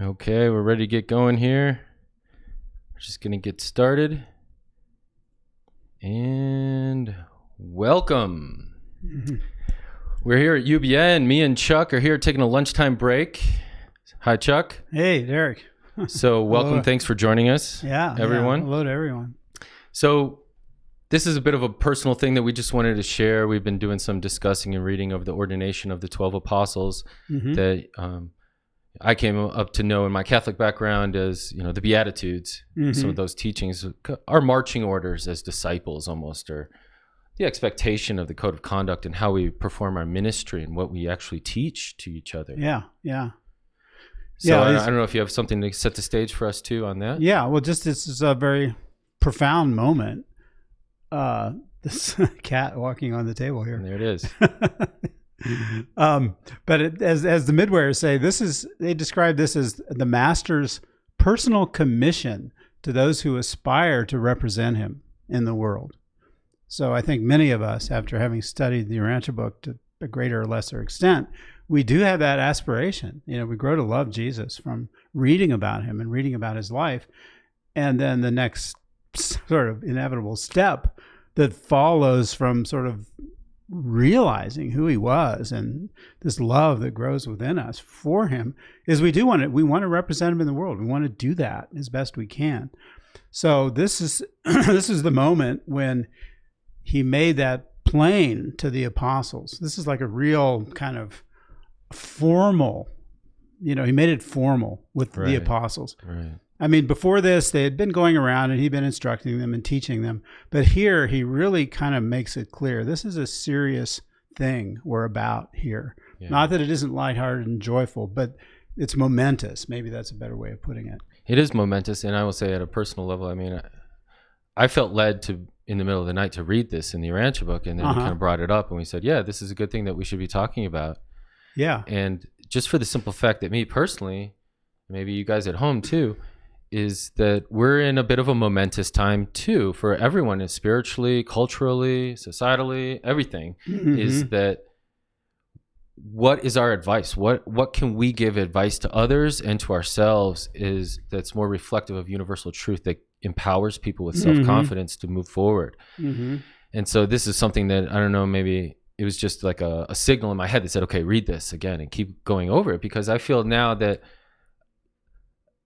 Okay, we're ready to get going here. We're just going to get started. And welcome. We're here at UBN. Me and Chuck are here taking a lunchtime break. Hi, Chuck. Hey, Derek. So welcome. Hello. Thanks for joining us, everyone. Yeah. Hello to everyone. So this is a bit of a personal thing that we just wanted to share. We've been doing some discussing and reading of the ordination of the 12 apostles that I came up to know in my Catholic background as, the Beatitudes. Some of those teachings are marching orders as disciples almost, or the expectation of the code of conduct and how we perform our ministry and what we actually teach to each other. Yeah. So I don't know if you have something to set the stage for us too on that. Yeah, well, this is a very profound moment. This cat walking on the table here. And there it is. But as the midwayers say, they describe this as the master's personal commission to those who aspire to represent him in the world. So I think many of us, after having studied the Urantia Book to a greater or lesser extent, we do have that aspiration. We grow to love Jesus from reading about him and reading about his life. And then the next sort of inevitable step that follows from sort of realizing who he was and this love that grows within us for him is we want to represent him in the world. We want to do that as best we can. So this is the moment when he made that plain to the apostles. This is like a real kind of formal, he made it formal with the apostles. Right. I mean, before this, they had been going around and he'd been instructing them and teaching them. But here, he really kind of makes it clear. This is a serious thing we're about here. Yeah. Not that it isn't lighthearted and joyful, but it's momentous. Maybe that's a better way of putting it. It is momentous. And I will say at a personal level, I mean, I felt led to, in the middle of the night, to read this in the Urantia Book. And then we kind of brought it up and we said, yeah, this is a good thing that we should be talking about. Yeah. And just for the simple fact that me personally, maybe you guys at home too, is that we're in a bit of a momentous time too for everyone, spiritually, culturally, societally, everything. Is that what is our advice? What can we give advice to others and to ourselves that's more reflective of universal truth that empowers people with self-confidence to move forward? And so this is something that, I don't know, maybe it was just like a signal in my head that said, okay, read this again and keep going over it, because I feel now that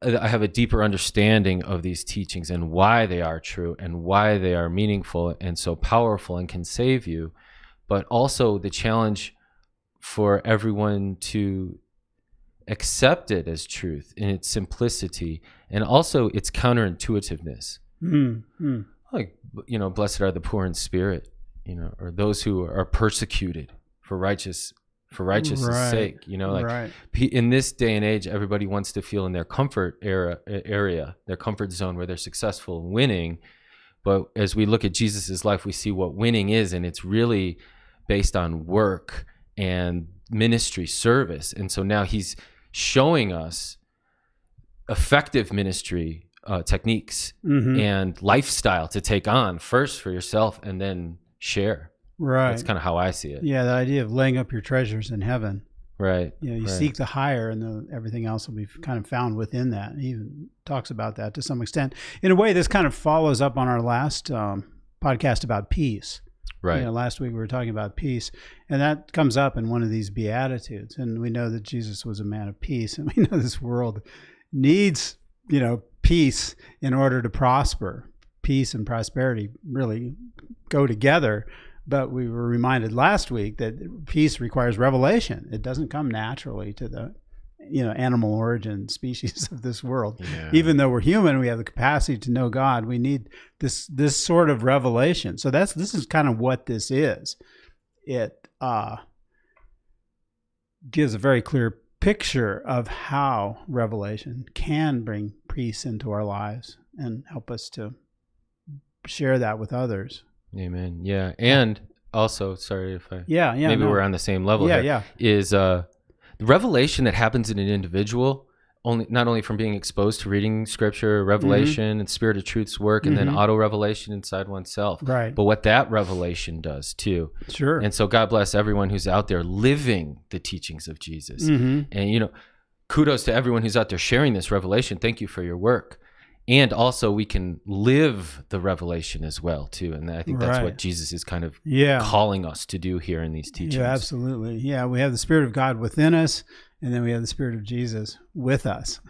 I have a deeper understanding of these teachings and why they are true and why they are meaningful and so powerful and can save you, but also the challenge for everyone to accept it as truth in its simplicity and also its counterintuitiveness. Like, blessed are the poor in spirit, or those who are persecuted for righteousness' sake, in this day and age, everybody wants to feel in their comfort area, their comfort zone where they're successful and winning. But as we look at Jesus's life, we see what winning is, and it's really based on work and ministry service. And so now he's showing us effective ministry techniques and lifestyle to take on first for yourself and then share. Right. That's kind of how I see it. Yeah, the idea of laying up your treasures in heaven. Right. You seek the higher, and everything else will be kind of found within that. He even talks about that to some extent. In a way, this kind of follows up on our last podcast about peace. Right. Last week we were talking about peace, and that comes up in one of these Beatitudes. And we know that Jesus was a man of peace, and we know this world needs, peace in order to prosper. Peace and prosperity really go together. But we were reminded last week that peace requires revelation. It doesn't come naturally to the, animal origin species of this world. Yeah. Even though we're human, we have the capacity to know God. We need this sort of revelation. So this is kind of what this is. It gives a very clear picture of how revelation can bring peace into our lives and help us to share that with others. Amen. Yeah. And also, sorry if I... maybe we're on the same level here. Is the revelation that happens in an individual, not only from being exposed to reading scripture, revelation, and Spirit of Truth's work, and then auto-revelation inside oneself. Right. But what that revelation does, too. Sure. And so God bless everyone who's out there living the teachings of Jesus. And, kudos to everyone who's out there sharing this revelation. Thank you for your work. And also we can live the revelation as well too. And I think that's what Jesus is kind of calling us to do here in these teachings. Yeah, absolutely. Yeah, we have the Spirit of God within us, and then we have the Spirit of Jesus with us.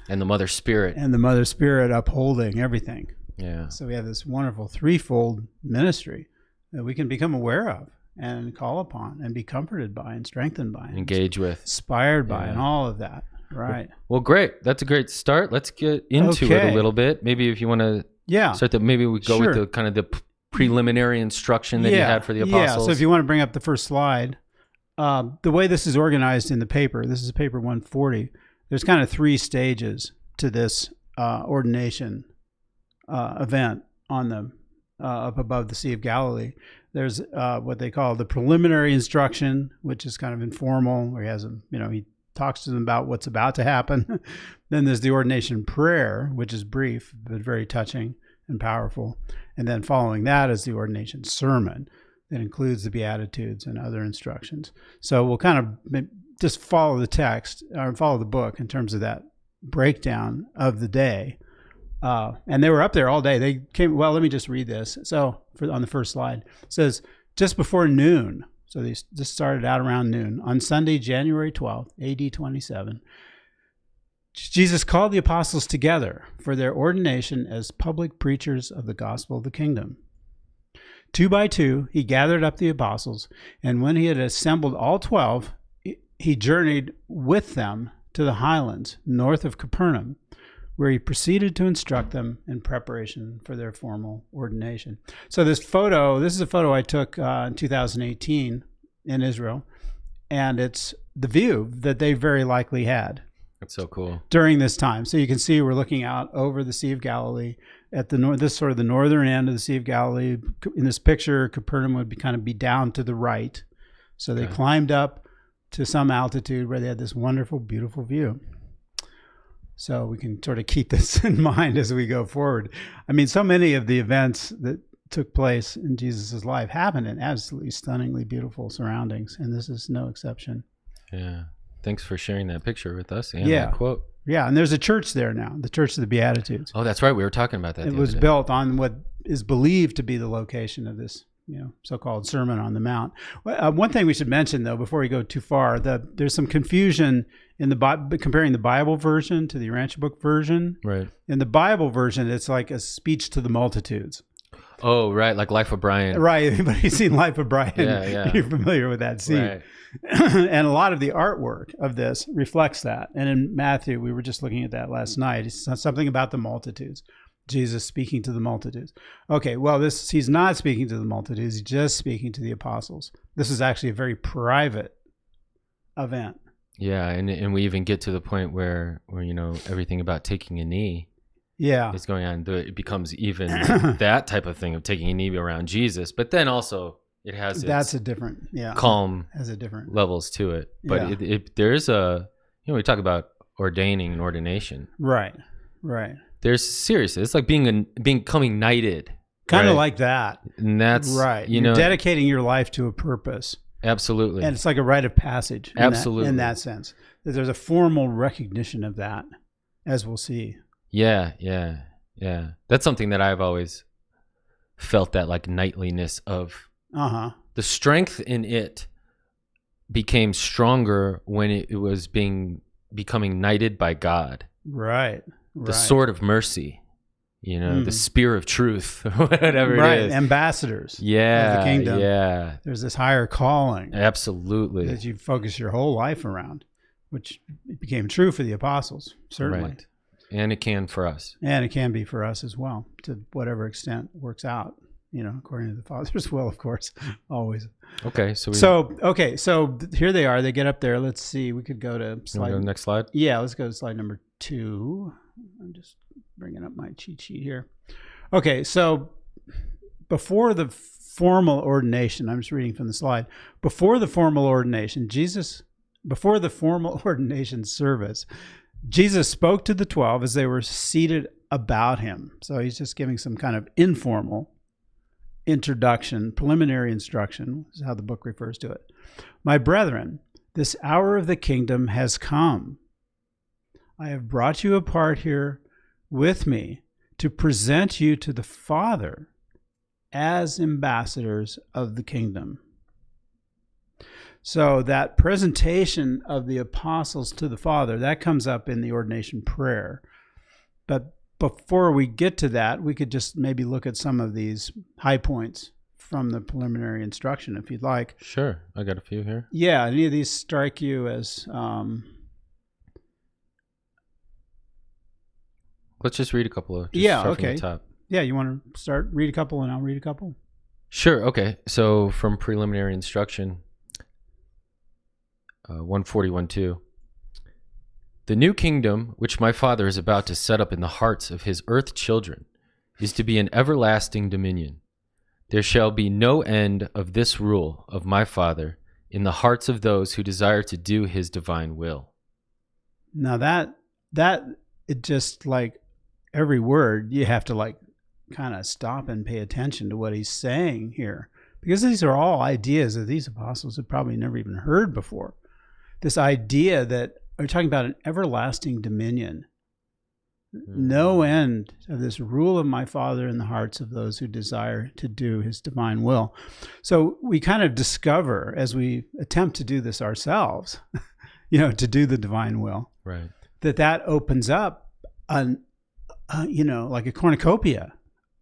And the Mother Spirit. And the Mother Spirit upholding everything. Yeah. So we have this wonderful threefold ministry that we can become aware of and call upon and be comforted by and strengthened by. And engage with. Inspired by and all of that. Right. Well, great. That's a great start. Let's get into it a little bit. Maybe if you want to start that, maybe we go with the kind of the preliminary instruction that you had for the apostles. So if you want to bring up the first slide, the way this is organized in the paper, this is paper 140, there's kind of 3 stages to this ordination event on the up above the Sea of Galilee. There's what they call the preliminary instruction, which is kind of informal, where he has he talks to them about what's about to happen. Then there's the ordination prayer, which is brief but very touching and powerful. And then following that is the ordination sermon that includes the Beatitudes and other instructions. So we'll kind of just follow the text or follow the book in terms of that breakdown of the day. And they were up there all day. They came, well, let me just read this. So on the first slide, it says, just before noon, so they just started out around noon, on Sunday, January 12th, AD 27, Jesus called the apostles together for their ordination as public preachers of the gospel of the kingdom. 2 by 2, he gathered up the apostles, and when he had assembled all 12, he journeyed with them to the highlands north of Capernaum, where he proceeded to instruct them in preparation for their formal ordination. So this is a photo I took in 2018 in Israel, and it's the view that they very likely had. That's so cool. During this time. So you can see we're looking out over the Sea of Galilee at the north, this sort of the northern end of the Sea of Galilee. In this picture, Capernaum would kind of be down to the right. So they climbed up to some altitude where they had this wonderful, beautiful view. So we can sort of keep this in mind as we go forward. I mean, so many of the events that took place in Jesus' life happened in absolutely stunningly beautiful surroundings, and this is no exception. Yeah. Thanks for sharing that picture with us and that quote. Yeah, and there's a church there now, the Church of the Beatitudes. Oh, that's right. We were talking about that. It was built on what is believed to be the location of this so-called Sermon on the Mount. One thing we should mention, though, before we go too far, there's some confusion in the comparing the Bible version to the Urantia Book version. Right. In the Bible version, it's like a speech to the multitudes. Oh, right, like Life of Brian. Right. Anybody's seen Life of Brian? Yeah. You're familiar with that scene. Right. And a lot of the artwork of this reflects that. And in Matthew, we were just looking at that last night. It's something about the multitudes. Jesus speaking to the multitudes. Okay, well, he's not speaking to the multitudes. He's just speaking to the apostles. This is actually a very private event. Yeah, and we even get to the point where everything about taking a knee is going on. It becomes even that type of thing of taking a knee around Jesus. But then also it has that's a different calm has a different levels to it. But there is we talk about ordaining and ordination. Right. There's seriously, it's like becoming knighted. Kind of like that. And that's right. You're dedicating your life to a purpose. Absolutely. And it's like a rite of passage. In that sense. There's a formal recognition of that, as we'll see. Yeah. That's something that I've always felt, that like knightliness of the strength in it became stronger when it was becoming knighted by God. Right. The sword of mercy, the spear of truth, whatever it is. Ambassadors of the kingdom. Yeah. There's this higher calling. Absolutely. That you focus your whole life around, which became true for the apostles, certainly. Right. And it can for us. And it can be for us as well, to whatever extent works out, according to the Father's will, of course, always. Okay. So here they are. They get up there. Let's see. We could go to slide. Go to the next slide? Yeah, let's go to slide number 2. I'm just bringing up my cheat sheet here. Okay, so before the formal ordination, I'm just reading from the slide. Before the formal ordination service, Jesus spoke to the 12 as they were seated about him. So he's just giving some kind of informal introduction, preliminary instruction, is how the book refers to it. My brethren, this hour of the kingdom has come. I have brought you apart here with me to present you to the Father as ambassadors of the kingdom. So that presentation of the apostles to the Father, that comes up in the ordination prayer. But before we get to that, we could just maybe look at some of these high points from the preliminary instruction, if you'd like. Sure. I got a few here. Yeah. Any of these strike you as... Let's just read a couple of. Okay. From the top. Yeah, you want to start? Read a couple and I'll read a couple? Sure. Okay. So from preliminary instruction, 141:2. The new kingdom which my Father is about to set up in the hearts of his earth children is to be an everlasting dominion. There shall be no end of this rule of my Father in the hearts of those who desire to do his divine will. Now that it just like every word you have to like kind of stop and pay attention to what he's saying here, because these are all ideas that these apostles had probably never even heard before. This idea that we're talking about an everlasting dominion, no end of this rule of my Father in the hearts of those who desire to do his divine will. So we kind of discover as we attempt to do this ourselves, to do the divine will, right, that opens up like a cornucopia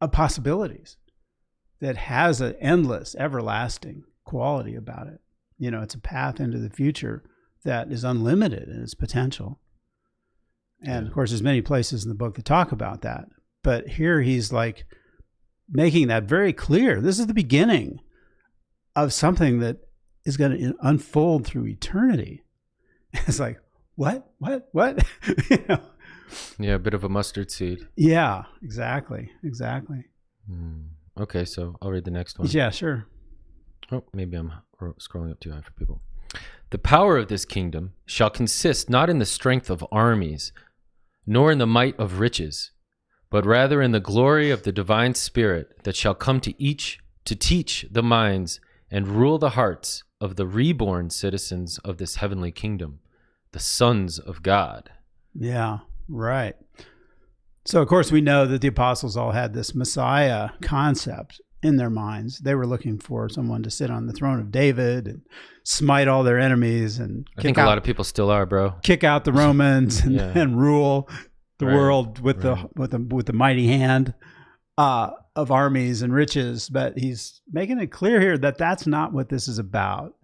of possibilities that has an endless, everlasting quality about it. It's a path into the future that is unlimited in its potential. And of course, there's many places in the book that talk about that. But here he's like making that very clear. This is the beginning of something that is going to unfold through eternity. It's like, what? Yeah, a bit of a mustard seed. Yeah, exactly. Okay, so I'll read the next one. Yeah, sure. Oh, maybe I'm scrolling up too high for people. The power of this kingdom shall consist not in the strength of armies, nor in the might of riches, but rather in the glory of the divine Spirit that shall come to teach the minds and rule the hearts of the reborn citizens of this heavenly kingdom, the sons of God. Yeah, right. So, of course, we know that the apostles all had this Messiah concept in their minds. They were looking for someone to sit on the throne of David and smite all their enemies. And I think a lot of people still are, bro. Kick out the Romans and rule the world with the mighty hand of armies and riches. But he's making it clear here that that's not what this is about.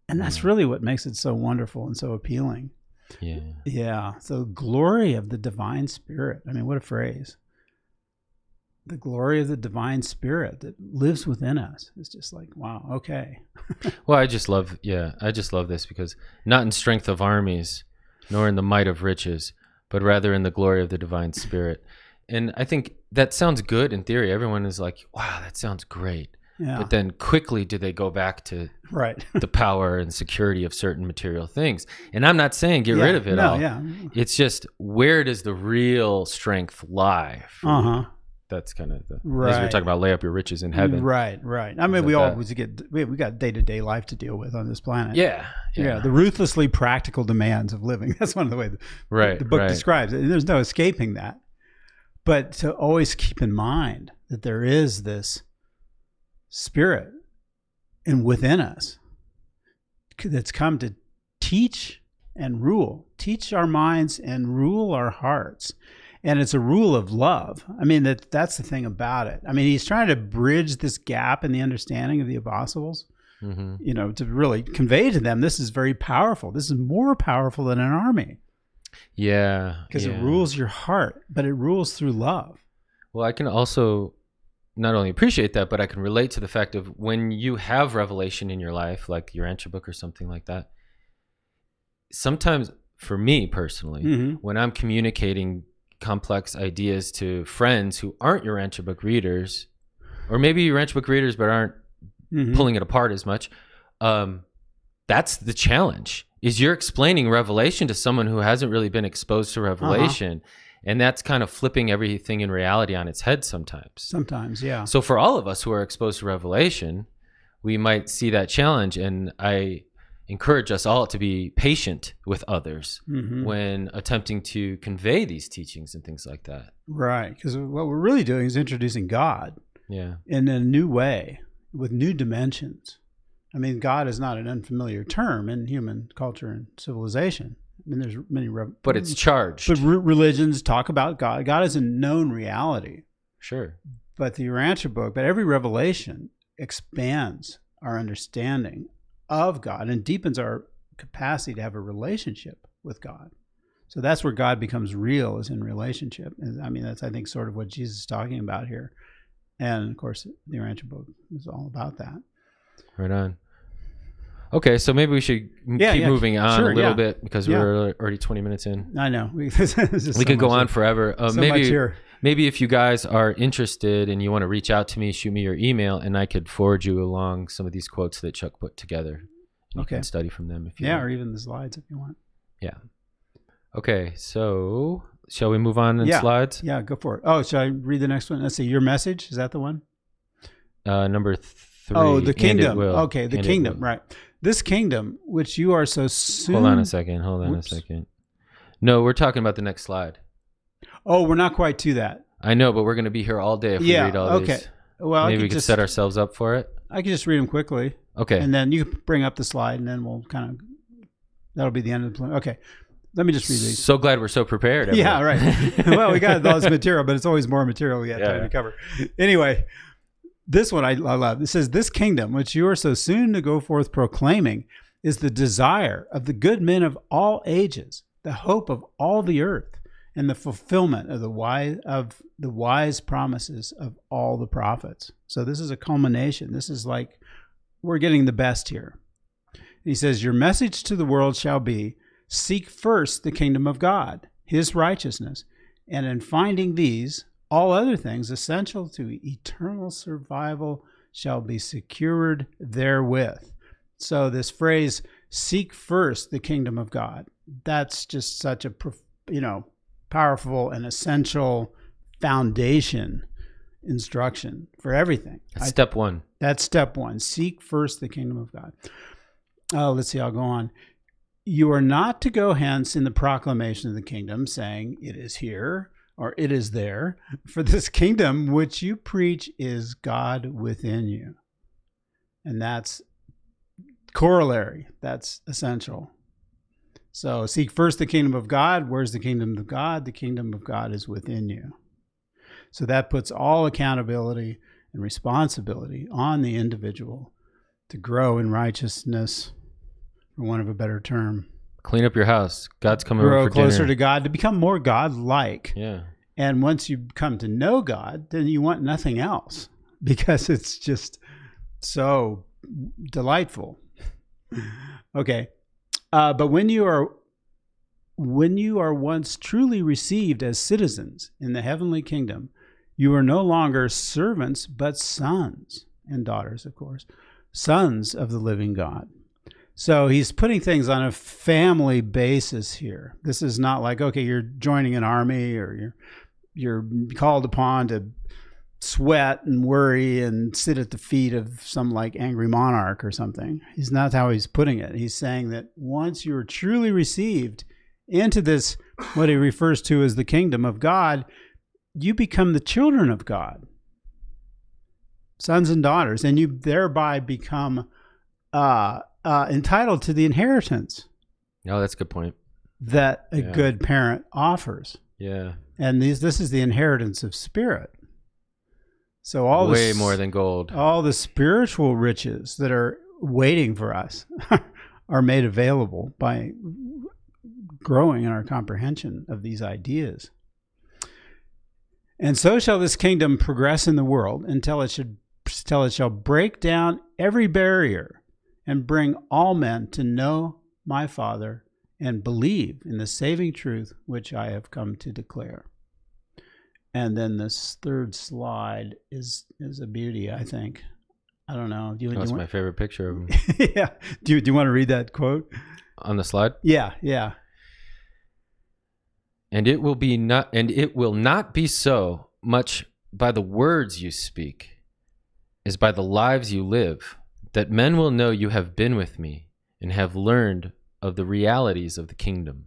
And that's really what makes it so wonderful and so appealing. Yeah. So glory of the divine Spirit. I mean, what a phrase. The glory of the divine Spirit that lives within us. It's just like, wow, okay. Well, I just love this because not in strength of armies, nor in the might of riches, but rather in the glory of the divine Spirit. And I think that sounds good in theory. Everyone is like, wow, that sounds great. Yeah. But then quickly do they go back to the power and security of certain material things. And I'm not saying get rid of it all. Yeah. It's just, where does the real strength lie? That's kind of as we were talking about, lay up your riches in heaven. Right. I mean, we got day-to-day life to deal with on this planet. Yeah. The ruthlessly practical demands of living. That's one of the ways the book describes it. And there's no escaping that. But to always keep in mind that there is this Spirit and within us that's come to teach our minds and rule our hearts. And it's a rule of love. I mean, that's the thing about it. I mean, he's trying to bridge this gap in the understanding of the apostles, to really convey to them, this is very powerful. This is more powerful than an army. Yeah. Because it rules your heart, but it rules through love. Well, I can also not only appreciate that, but I can relate to the fact of when you have revelation in your life, like the Urantia Book or something like that. Sometimes, for me personally, when I'm communicating complex ideas to friends who aren't Urantia Book readers, or maybe Urantia Book readers but aren't pulling it apart as much, that's the challenge, is you're explaining revelation to someone who hasn't really been exposed to revelation. And that's kind of flipping everything in reality on its head sometimes. Yeah. So for all of us who are exposed to revelation, we might see that challenge. And I encourage us all to be patient with others Mm-hmm. when attempting to convey these teachings and things like that. Right. Because what we're really doing is introducing God Yeah. in a new way with new dimensions. I mean, God is not an unfamiliar term in human culture and civilization. I mean, there's many... But it's charged. But religions talk about God. God is a known reality. Sure. But the Urantia book, but every revelation expands our understanding of God and deepens our capacity to have a relationship with God. So that's where God becomes real, is in relationship. And I mean, that's, I think, sort of what Jesus is talking about here. And of course, the Urantia book is all about that. Right on. Okay, so maybe we should keep moving on a little bit because we're already 20 minutes in. I know. We could go on forever. Maybe if you guys are interested and you want to reach out to me, shoot me your email, and I could forward you along some of these quotes that Chuck put together. You can study from them if you want. or even the slides if you want. Yeah. Okay, so shall we move on in slides? Yeah, go for it. Oh, should I read the next one? Let's see. Your message, is that the one? Number 3. Oh, the kingdom. Will. Okay, the kingdom, right. This kingdom, which you are so soon... Hold on a second. No, we're talking about the next slide. Oh, we're not quite to that. I know, but we're going to be here all day if we read all these. Well, maybe we could set ourselves up for it. I can just read them quickly. Okay. And then you can bring up the slide, and then we'll kind of... That'll be the end of the plan. Okay. Let me just read these. So glad we're so prepared. Everyone. Yeah, right. Well, we got all this material, but it's always more material we have time to cover. Anyway... This one I love. It says, this kingdom, which you are so soon to go forth proclaiming, is the desire of the good men of all ages, the hope of all the earth, and the fulfillment of the wise promises of all the prophets. So this is a culmination. This is like, we're getting the best here. He says, your message to the world shall be, seek first the kingdom of God, his righteousness, and in finding these, all other things essential to eternal survival shall be secured therewith. So this phrase, seek first the kingdom of God, that's just such a powerful and essential foundation instruction for everything. That's step one. That's step one. Seek first the kingdom of God. Let's see, I'll go on. You are not to go hence in the proclamation of the kingdom, saying, it is here, or it is there, for this kingdom which you preach is God within you. And that's corollary. That's essential. So seek first the kingdom of God. Where's the kingdom of God? The kingdom of God is within you. So that puts all accountability and responsibility on the individual to grow in righteousness, for want of a better term. Clean up your house. God's coming over for closer dinner. to God, to become more God-like. Yeah. And once you come to know God, then you want nothing else because it's just so delightful. Okay. But when you are once truly received as citizens in the heavenly kingdom, you are no longer servants, but sons and daughters, of course, sons of the living God. So he's putting things on a family basis here. This is not like, okay, you're joining an army or you're called upon to sweat and worry and sit at the feet of some like angry monarch or something. He's not how he's putting it. He's saying that once you're truly received into this, what he refers to as the kingdom of God, you become the children of God, sons and daughters, and you thereby become entitled to the inheritance. Oh, that's a good point. That a good parent offers. Yeah. And this is the inheritance of spirit. So all way more than gold. All the spiritual riches that are waiting for us are made available by growing in our comprehension of these ideas. And so shall this kingdom progress in the world until it shall break down every barrier and bring all men to know my Father and believe in the saving truth which I have come to declare. And then this third slide is a beauty, I think. I don't know. That's my favorite picture of him. Yeah. Do you want to read that quote? On the slide? Yeah. And it will not be so much by the words you speak, as by the lives you live, that men will know you have been with me and have learned of the realities of the kingdom.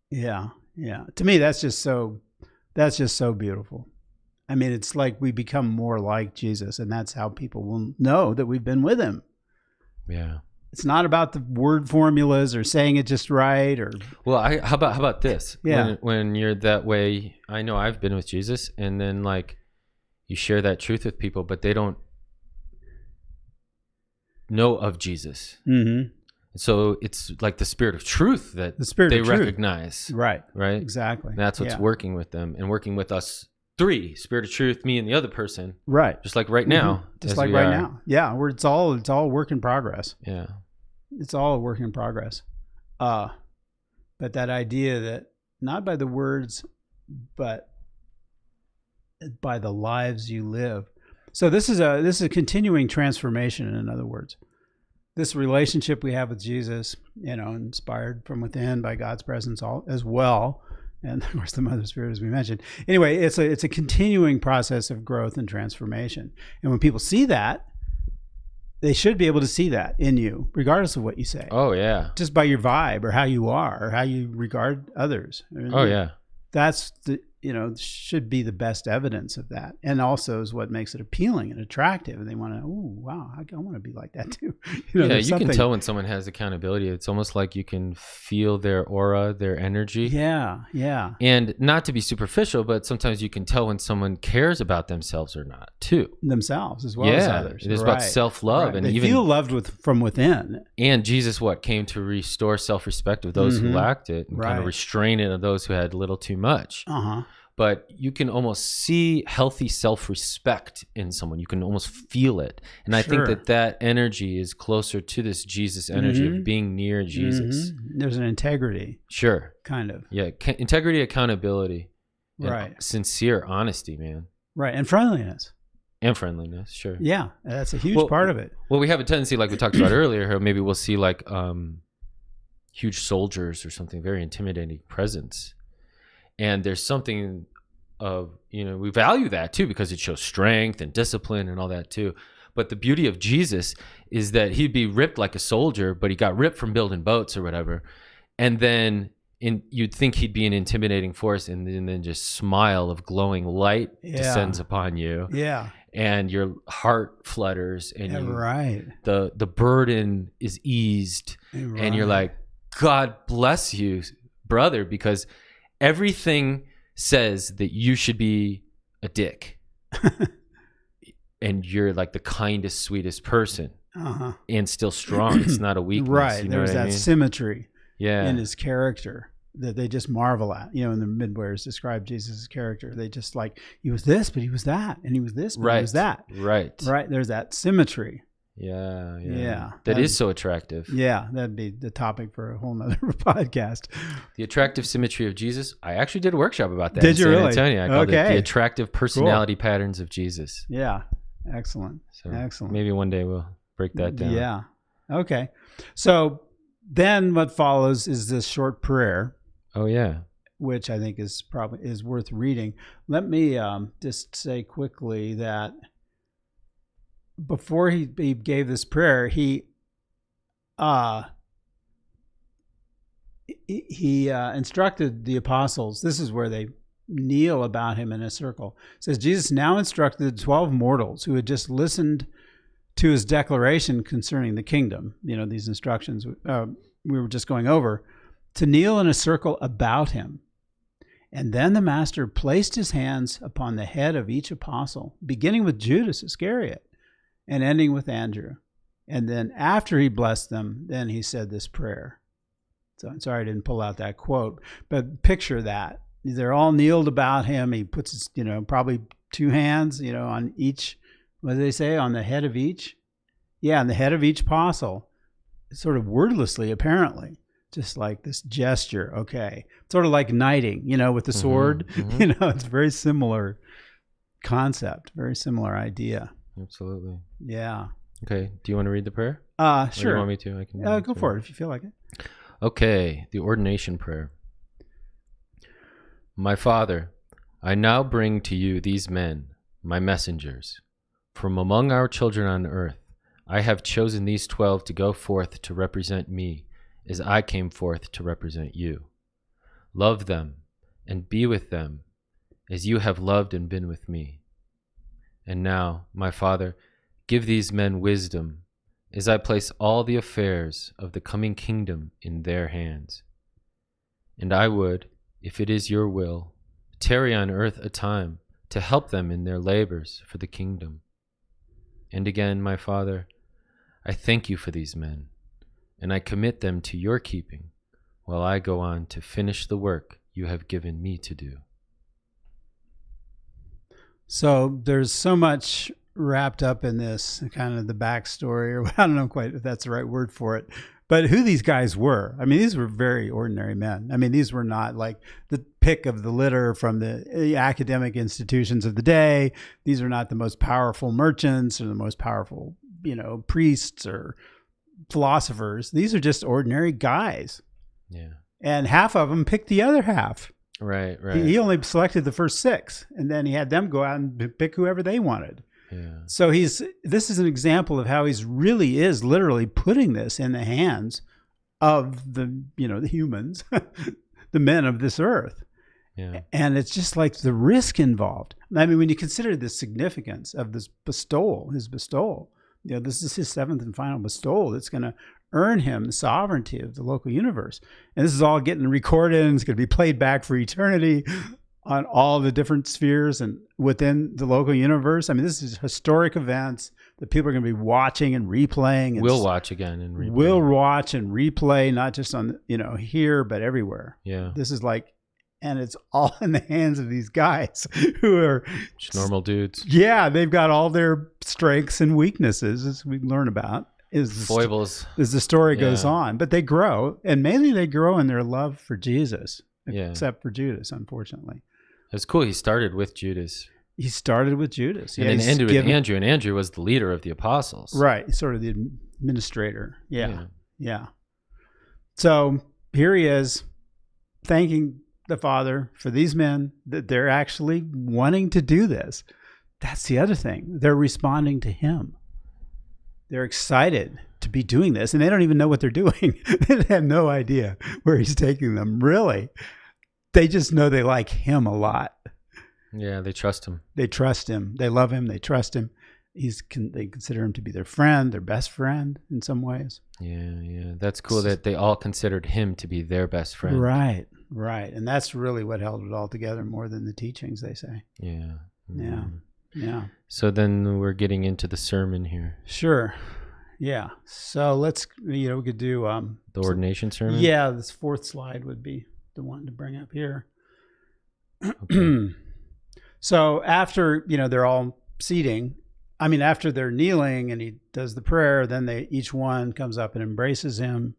Yeah. Yeah. To me, that's just so beautiful. I mean, it's like we become more like Jesus, and that's how people will know that we've been with him. Yeah. It's not about the word formulas or saying it just right or. Well, how about this? Yeah. When you're that way, I know I've been with Jesus, and then like you share that truth with people, but they don't know of Jesus. Mm-hmm. So it's like the spirit of truth that they recognize. Right. Right. Exactly. And that's what's working with them and working with us three: spirit of truth, me, and the other person. Right. Just like right now. Just like right now. Yeah. It's all work in progress. Yeah. It's all a work in progress. But that idea that not by the words, but by the lives you live. So this is a continuing transformation, in other words. This relationship we have with Jesus, inspired from within by God's presence as well. And of course the Mother Spirit, as we mentioned. Anyway, it's a continuing process of growth and transformation. And when people see that, they should be able to see that in you, regardless of what you say. Oh, yeah. Just by your vibe or how you are or how you regard others. Oh, yeah. That's should be the best evidence of that. And also is what makes it appealing and attractive. And they want to, oh, wow, I want to be like that too. You can tell when someone has accountability. It's almost like you can feel their aura, their energy. Yeah, yeah. And not to be superficial, but sometimes you can tell when someone cares about themselves or not too. Themselves as well as others. It is about self-love. Right. And they even feel loved from within. And Jesus, came to restore self-respect of those who lacked it and kind of restrain it of those who had little too much. Uh-huh. But you can almost see healthy self-respect in someone. You can almost feel it. And I think that energy is closer to this Jesus energy of being near Jesus. There's an integrity. Sure. Kind of. Yeah. Integrity, accountability. Right. Sincere honesty, man. Right. And friendliness. And friendliness, sure. Yeah. That's a huge part of it. Well, we have a tendency, like we talked about earlier, how maybe we'll see like huge soldiers or something, very intimidating presence. And there's something of, we value that too because it shows strength and discipline and all that too. But the beauty of Jesus is that he'd be ripped like a soldier, but he got ripped from building boats or whatever. And then you'd think he'd be an intimidating force, and then just smile of glowing light descends upon you. Yeah. And your heart flutters and the burden is eased. And you're like, God bless you, brother, because everything says that you should be a dick. And you're like the kindest, sweetest person. And still strong. It's not a weakness. Right. There's that symmetry in his character that they just marvel at. In the midwares describe Jesus' character. They just like, he was this, but he was that. And he was this, but he was that. Right. There's that symmetry. Yeah. That is so attractive. Yeah, that'd be the topic for a whole nother podcast. The attractive symmetry of Jesus. I actually did a workshop about that. Did you really? In San Antonio. I called it The Attractive Personality Patterns of Jesus. Yeah, excellent. So excellent. Maybe one day we'll break that down. Yeah. Okay. So then what follows is this short prayer. Oh, yeah. Which I think is worth reading. Let me just say quickly that before he gave this prayer, he instructed the apostles. This is where they kneel about him in a circle. It says, Jesus now instructed the 12 mortals who had just listened to his declaration concerning the kingdom. These instructions we were just going over, to kneel in a circle about him. And then the master placed his hands upon the head of each apostle, beginning with Judas Iscariot and ending with Andrew. And then after he blessed them, then he said this prayer. So I'm sorry I didn't pull out that quote, but picture that. They're all kneeled about him. He puts his, probably two hands, on each, what do they say, on the head of each? Yeah, on the head of each apostle, sort of wordlessly, apparently. Just like this gesture, okay. Sort of like knighting, with the sword. It's very similar concept, very similar idea. Absolutely. Yeah. Okay. Do you want to read the prayer? Sure. Or do you want me to? I can. Go for it if you feel like it. Okay. The ordination prayer. My Father, I now bring to you these men, my messengers. From among our children on earth, I have chosen these 12 to go forth to represent me, as I came forth to represent you. Love them and be with them, as you have loved and been with me. And now, my Father, give these men wisdom, as I place all the affairs of the coming kingdom in their hands. And I would, if it is your will, tarry on earth a time to help them in their labors for the kingdom. And again, my Father, I thank you for these men, and I commit them to your keeping, while I go on to finish the work you have given me to do. So there's so much wrapped up in this, kind of the backstory, or I don't know quite if that's the right word for it, but who these guys were. I mean, these were very ordinary men. I mean, these were not like the pick of the litter from the academic institutions of the day. These are not the most powerful merchants or the most powerful, priests or philosophers. These are just ordinary guys. Yeah. And half of them picked the other half. Right. He only selected the first 6, and then he had them go out and pick whoever they wanted. Yeah. So this is an example of how he's really is literally putting this in the hands of the humans, the men of this earth. Yeah. And it's just like the risk involved. I mean, when you consider the significance of this bestowal, his bestowal, this is his 7th and final bestowal that's going to earn him the sovereignty of the local universe. And this is all getting recorded, and it's going to be played back for eternity on all the different spheres and within the local universe. I mean, this is historic events that people are going to be watching and replaying. And We'll watch again and replay. We'll watch and replay, not just on, here, but everywhere. Yeah. This is like, and it's all in the hands of these guys who are just normal dudes. Yeah. They've got all their strengths and weaknesses, as we learn about. Foibles. As the story goes on. But they grow, and mainly they grow in their love for Jesus, except for Judas, unfortunately. It's cool. He started with Judas. He started with Judas. And then ended with Andrew, and Andrew was the leader of the apostles. Right. Sort of the administrator. Yeah. So here he is thanking the Father for these men, that they're actually wanting to do this. That's the other thing. They're responding to him. They're excited to be doing this, and they don't even know what they're doing. They have no idea where he's taking them, really. They just know they like him a lot. Yeah, they trust him. They trust him. They love him. They trust him. They consider him to be their friend, their best friend in some ways. Yeah. That's cool that they all considered him to be their best friend. Right. And that's really what held it all together more than the teachings, they say. Yeah. Yeah. So then we're getting into the sermon here. Sure. Yeah. So let's, we could do the ordination sermon. Yeah, this 4th slide would be the one to bring up here. Okay. So after, they're all seating, after they're kneeling and he does the prayer, then each one comes up and embraces him.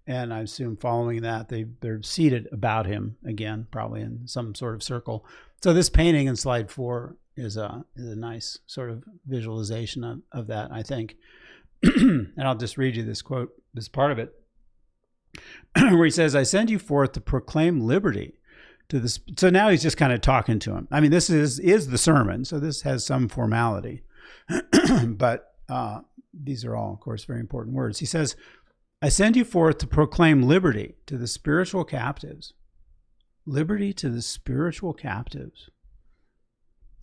And I assume following that, they're seated about him again, probably in some sort of circle. So this painting in slide 4 is a nice sort of visualization of that, I think. And I'll just read you this quote, this part of it, where he says, I send you forth to proclaim liberty to this. So now he's just kind of talking to him. This is the sermon, so this has some formality. But these are all, of course, very important words. He says, I send you forth to proclaim liberty to the spiritual captives. Liberty to the spiritual captives.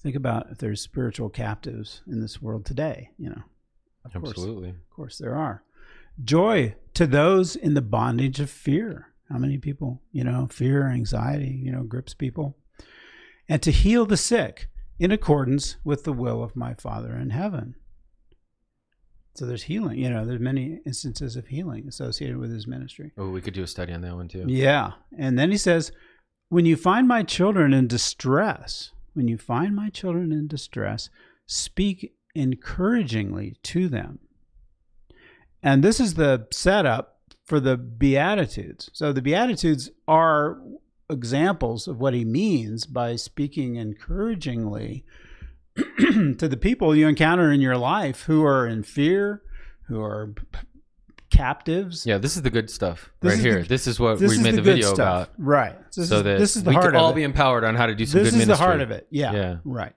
Think about if there's spiritual captives in this world today, Absolutely. Of course there are. Joy to those in the bondage of fear. How many people, fear, anxiety, grips people. And to heal the sick in accordance with the will of my Father in heaven. So there's healing, there's many instances of healing associated with his ministry. Oh, we could do a study on that one too. Yeah. And then he says, when you find my children in distress, speak encouragingly to them. And this is the setup for the Beatitudes. So the Beatitudes are examples of what he means by speaking encouragingly to the people you encounter in your life who are in fear, who are captives. Yeah, this is the good stuff here. This is what we made the good video stuff. about. Right. So that this is the we heart can of all it. be empowered on how to do some this good ministry. This is the heart of it. Yeah. Yeah. Right.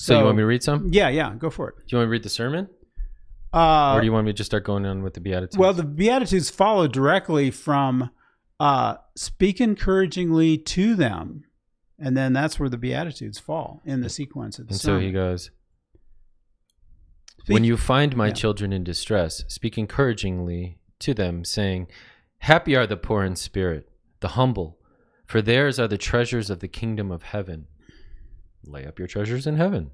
So you want me to read some? Yeah, go for it. Do you want me to read the sermon? Or do you want me to just start going on with the Beatitudes? Well, the Beatitudes follow directly from speak encouragingly to them. And then that's where the Beatitudes fall in the sequence of the sermon. So he goes, when you find my children in distress, speak encouragingly to them, saying, happy are the poor in spirit, the humble, for theirs are the treasures of the kingdom of heaven. Lay up your treasures in heaven.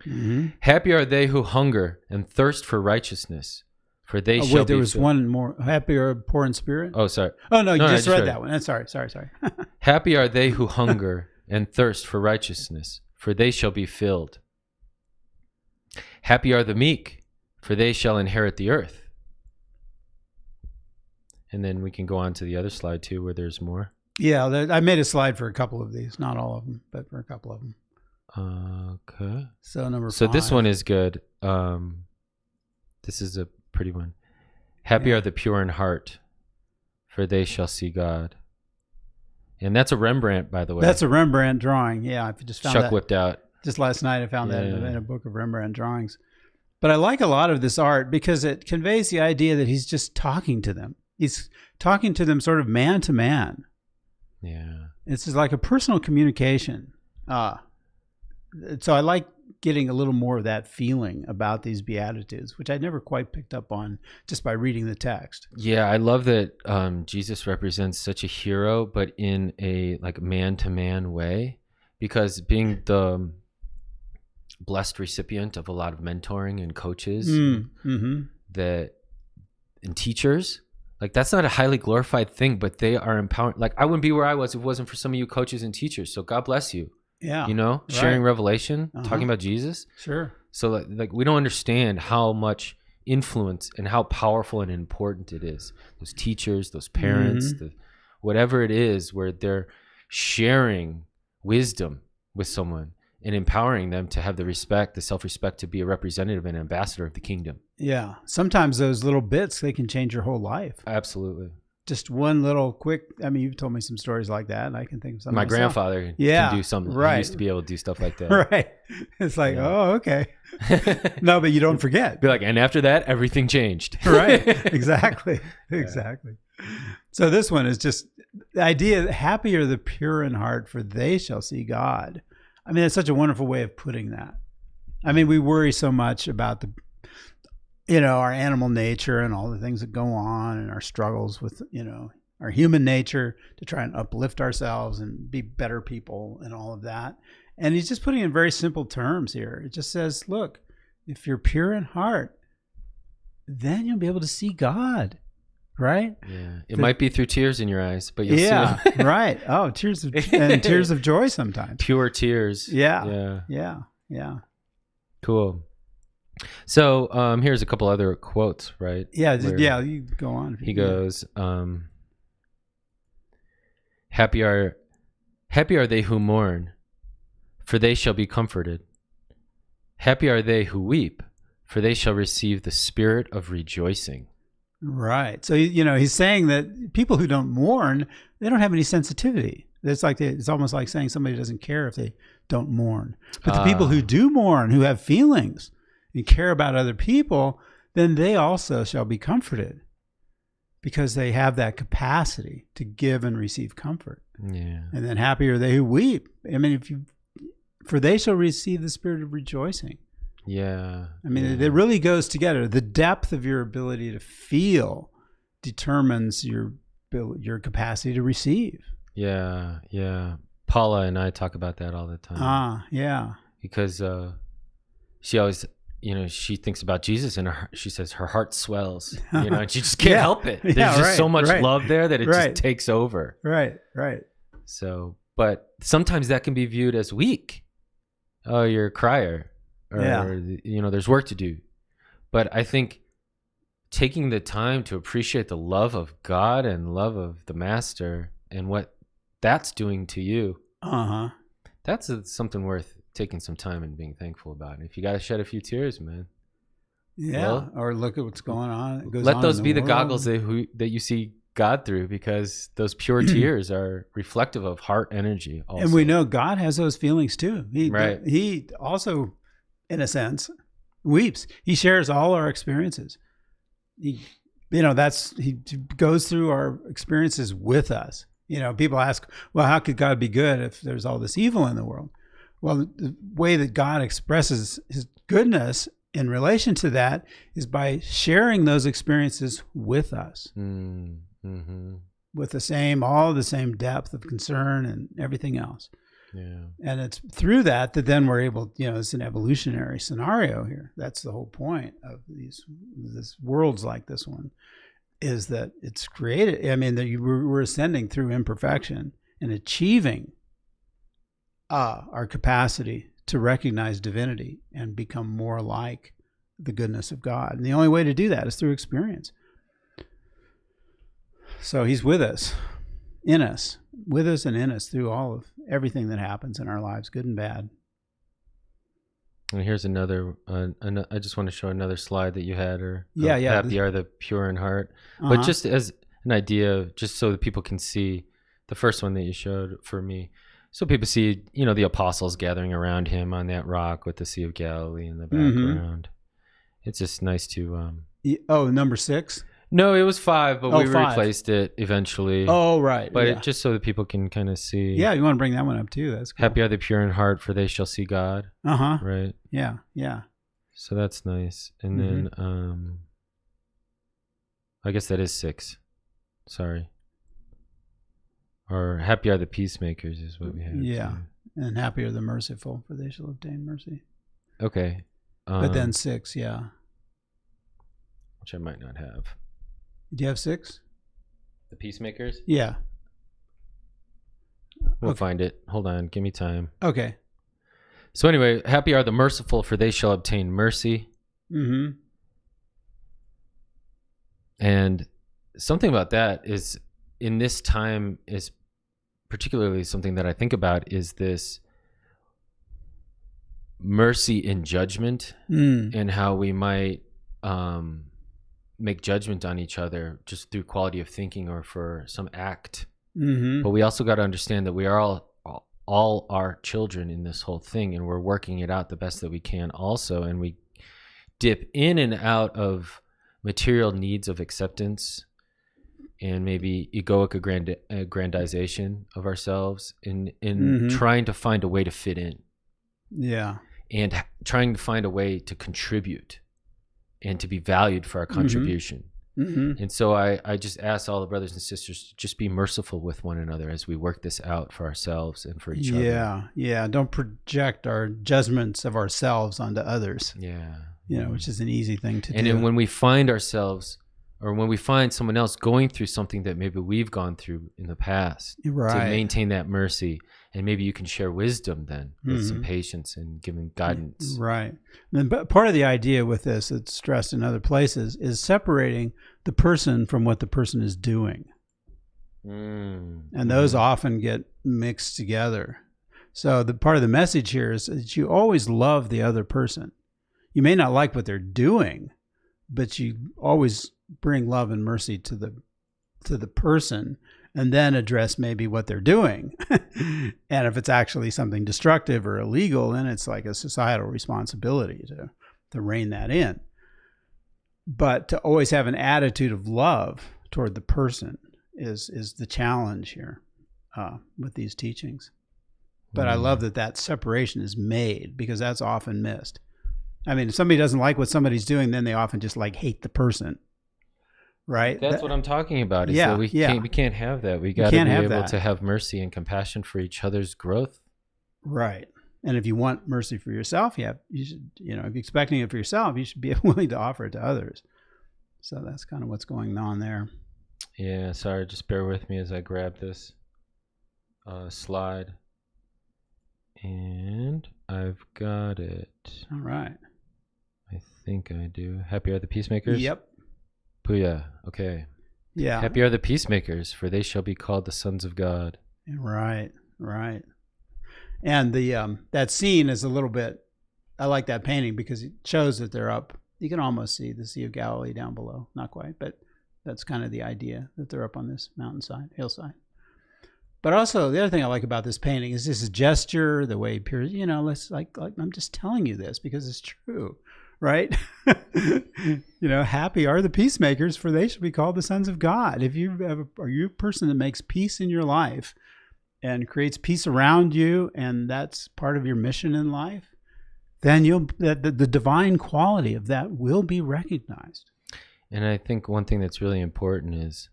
Mm-hmm. Happy are they who hunger and thirst for righteousness, for they shall be there was filled. one more. Happy are poor in spirit? Oh, sorry. Oh, no, you just read that one. Sorry. Happy are they who hunger and thirst for righteousness, for they shall be filled. Happy are the meek, for they shall inherit the earth. And then we can go on to the other slide too, where there's more. Yeah, I made a slide for a couple of these, not all of them, but for a couple of them. Okay. So number 5. So this one is good. This is a pretty one. Happy are the pure in heart, for they shall see God. And that's a Rembrandt, by the way. That's a Rembrandt drawing. Yeah, I just found Chuck whipped out. Just last night I found that in a book of Rembrandt drawings. But I like a lot of this art because it conveys the idea that he's just talking to them. He's talking to them sort of man to man. Yeah. It's just like a personal communication. So I like getting a little more of that feeling about these Beatitudes, which I never quite picked up on just by reading the text. Yeah, I love that Jesus represents such a hero, but in a like man-to-man way, because being the blessed recipient of a lot of mentoring and coaches and teachers, like that's not a highly glorified thing, but they are empowering. Like I wouldn't be where I was if it wasn't for some of you coaches and teachers. So God bless you. Yeah. You know, sharing revelation, talking about Jesus. Sure. So like we don't understand how much influence and how powerful and important it is. Those teachers, those parents, whatever it is, where they're sharing wisdom with someone and empowering them to have the respect, the self-respect to be a representative and ambassador of the kingdom. Yeah. Sometimes those little bits, they can change your whole life. Absolutely. Just one little quick, I mean, you've told me some stories like that, and I can think of something. My grandfather can do something. Right. He used to be able to do stuff like that. Right. It's like, oh, okay. No, but you don't forget. Be like, and after that, everything changed. Right. Exactly. Exactly. So this one is just the idea, happy are the pure in heart, for they shall see God. I mean, it's such a wonderful way of putting that. I mean, we worry so much about our animal nature and all the things that go on and our struggles with, our human nature to try and uplift ourselves and be better people and all of that. And he's just putting it in very simple terms here. It just says, look, if you're pure in heart, then you'll be able to see God, right? Yeah. It might be through tears in your eyes, but you'll see him. Right. Oh, tears of joy sometimes. Pure tears. Yeah. Cool. So here's a couple other quotes, right? Yeah, you go on. He goes, happy are they who mourn, for they shall be comforted. Happy are they who weep, for they shall receive the spirit of rejoicing. Right. So, he's saying that people who don't mourn, they don't have any sensitivity. It's almost like saying somebody doesn't care if they don't mourn. But the people who do mourn, who have feelings, and care about other people, then they also shall be comforted because they have that capacity to give and receive comfort. Yeah. And then happy are they who weep. I mean, for they shall receive the spirit of rejoicing. Yeah. I mean, it really goes together. The depth of your ability to feel determines your capacity to receive. Yeah. Yeah. Paula and I talk about that all the time. Yeah. Because she always, she thinks about Jesus and she says her heart swells, and she just can't help it. There's just so much love there that it just takes over. Right. So, but sometimes that can be viewed as weak. Oh, you're a crier. Or, there's work to do. But I think taking the time to appreciate the love of God and love of the Master and what that's doing to you, that's something worth taking some time and being thankful about. And if you got to shed a few tears, man. Or look at what's going on. Let those be the goggles that you see God through, because those pure tears are reflective of heart energy also. And we know God has those feelings too. Right. He also, in a sense, weeps. He shares all our experiences. He goes through our experiences with us. People ask, well, how could God be good if there's all this evil in the world? Well, the way that God expresses his goodness in relation to that is by sharing those experiences with us. Mm-hmm. With all the same depth of concern and everything else. Yeah. And it's through that then we're able, it's an evolutionary scenario here. That's the whole point of these worlds like this one, is that it's created. I mean, that we're ascending through imperfection and achieving our capacity to recognize divinity and become more like the goodness of God. And the only way to do that is through experience. So he's with us and in us through all of everything that happens in our lives, good and bad. And here's another, I just want to show another slide that you had, happy are the pure in heart. But just as an idea, just so that people can see the first one that you showed for me. So people see, the apostles gathering around him on that rock with the Sea of Galilee in the background. It's just nice to... number 6? No, it was 5, but we replaced it eventually. Oh, right. But just so that people can kind of see. Yeah, you want to bring that one up too. That's cool. Happy are the pure in heart, for they shall see God. Right? Yeah, yeah. So that's nice. And then I guess that is 6. Sorry. Or happy are the peacemakers is what we have. Yeah. And happy are the merciful, for they shall obtain mercy. Okay. But then 6, yeah. Which I might not have. Do you have 6? The peacemakers? Yeah. We'll find it. Hold on. Give me time. Okay. So anyway, happy are the merciful, for they shall obtain mercy. Mm-hmm. And something about that is, in this time, is particularly something that I think about, is this mercy in judgment, and how we might make judgment on each other just through quality of thinking or for some act. But we also got to understand that we are all our children in this whole thing, and we're working it out the best that we can also. And we dip in and out of material needs of acceptance and maybe egoic aggrandization of ourselves in trying to find a way to fit in. Yeah. And trying to find a way to contribute and to be valued for our contribution. And so I just ask all the brothers and sisters to just be merciful with one another as we work this out for ourselves and for each other. Yeah. Don't project our judgments of ourselves onto others. Yeah. Which is an easy thing to do. And then when we find ourselves, or when we find someone else going through something that maybe we've gone through in the past, to maintain that mercy, and maybe you can share wisdom then with some patience and giving guidance. Right. But part of the idea with this, that's stressed in other places, is separating the person from what the person is doing. And those often get mixed together. So the part of the message here is that you always love the other person. You may not like what they're doing, but you always bring love and mercy to the person, and then address maybe what they're doing. And if it's actually something destructive or illegal, then it's like a societal responsibility to rein that in. But to always have an attitude of love toward the person is the challenge here with these teachings. But I love that separation is made, because that's often missed. I mean, if somebody doesn't like what somebody's doing, then they often just hate the person. Right. That's what I'm talking about. Is that we can't have that. We got to be able to have mercy and compassion for each other's growth. Right. And if you want mercy for yourself, you should, if you're expecting it for yourself, you should be willing to offer it to others. So that's kind of what's going on there. Yeah. Sorry. Just bear with me as I grab this slide. And I've got it. All right. I think I do. Happy are the peacemakers? Yep. Puya. Okay. Yeah. Happy are the peacemakers, for they shall be called the sons of God. Right. Right. And the that scene is a little bit, I like that painting because it shows that they're up. You can almost see the Sea of Galilee down below. Not quite, but That's kind of the idea, that they're up on this mountainside, hillside. But also, the other thing I like about this painting is this gesture, the way he appears. Let's like I'm just telling you this because it's true, right? Happy are the peacemakers, for they shall be called the sons of God. If are you a person that makes peace in your life and creates peace around you, and that's part of your mission in life, then the divine quality of that will be recognized. And I think one thing that's really important is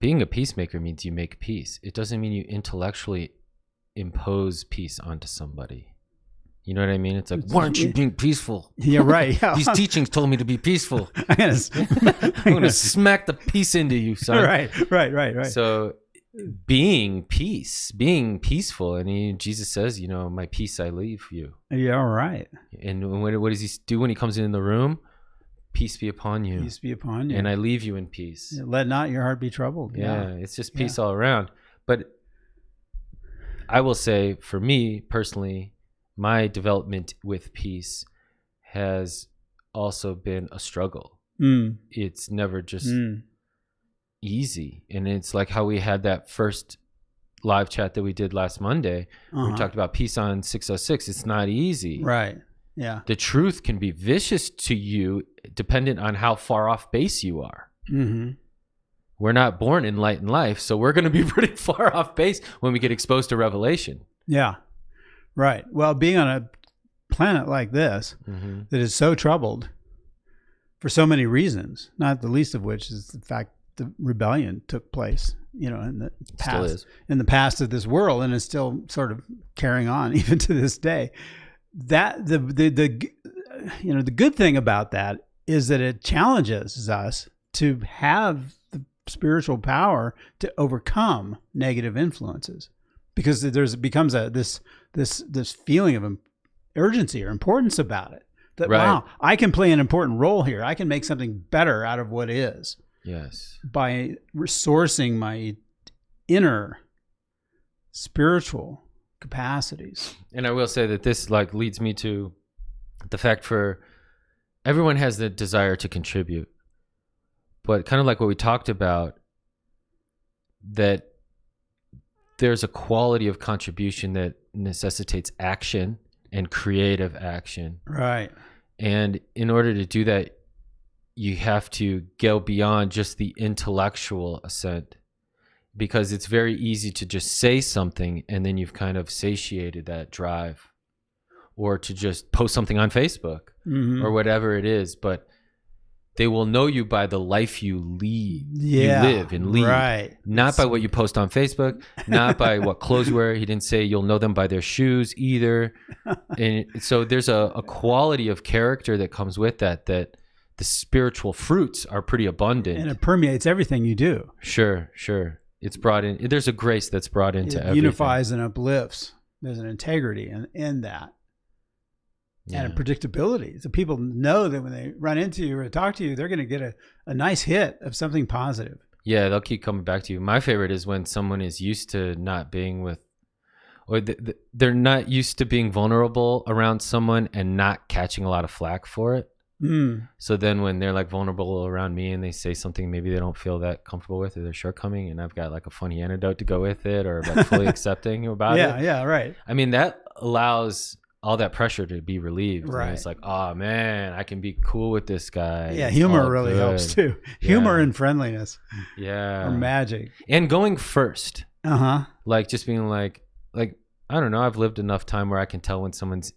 being a peacemaker means you make peace. It doesn't mean you intellectually impose peace onto somebody. You know what I mean? It's like, why aren't you being peaceful? Yeah, right. Yeah. These teachings told me to be peaceful. I'm going to smack the peace into you, son. Right. So being peaceful. And Jesus says, my peace I leave you. Yeah, right. And what does he do when he comes in the room? Peace be upon you. Peace be upon you. And I leave you in peace. Let not your heart be troubled. Yeah, it's just peace all around. But I will say, for me personally, my development with peace has also been a struggle. It's never just easy. And it's like how we had that first live chat that we did last Monday. We talked about peace on 606. It's not easy. Right. Yeah. The truth can be vicious to you dependent on how far off base you are. Mm-hmm. We're not born in light and life, so we're going to be pretty far off base when we get exposed to revelation. Yeah. Right. Well, being on a planet like this that is so troubled for so many reasons, not the least of which is the fact the rebellion took place, in the past of this world, and is still sort of carrying on even to this day. That the good thing about that is that it challenges us to have the spiritual power to overcome negative influences, because it becomes this feeling of urgency or importance about it. That wow, I can play an important role here. I can make something better out of what is. Yes, by resourcing my inner spiritual capacities. And I will say that this leads me to the fact for everyone has the desire to contribute, but kind of like what we talked about, that there's a quality of contribution that necessitates action and creative action. Right. And in order to do that, you have to go beyond just the intellectual assent, because it's very easy to just say something and then you've kind of satiated that drive, or to just post something on Facebook or whatever it is. But they will know you by the life you lead, you live and lead, right? Not by what you post on Facebook, not by what clothes you wear. He didn't say you'll know them by their shoes either. And so there's a quality of character that comes with that the spiritual fruits are pretty abundant. And it permeates everything you do. Sure. It's brought in. There's a grace that's brought into everything. It unifies and uplifts. There's an integrity in that. Yeah. And a predictability. So people know that when they run into you or talk to you, they're going to get a nice hit of something positive. Yeah, they'll keep coming back to you. My favorite is when someone is used to not being with, or they're not used to being vulnerable around someone and not catching a lot of flack for it. So then when they're vulnerable around me and they say something maybe they don't feel that comfortable with, or their shortcoming, and I've got a funny antidote to go with it, or fully accepting about it. Yeah, right. I mean, that allows all that pressure to be relieved. Right. And it's oh man, I can be cool with this guy. Yeah, humor really helps too. Humor and friendliness. Yeah. Or magic. And going first. Just being I don't know, I've lived enough time where I can tell when someone's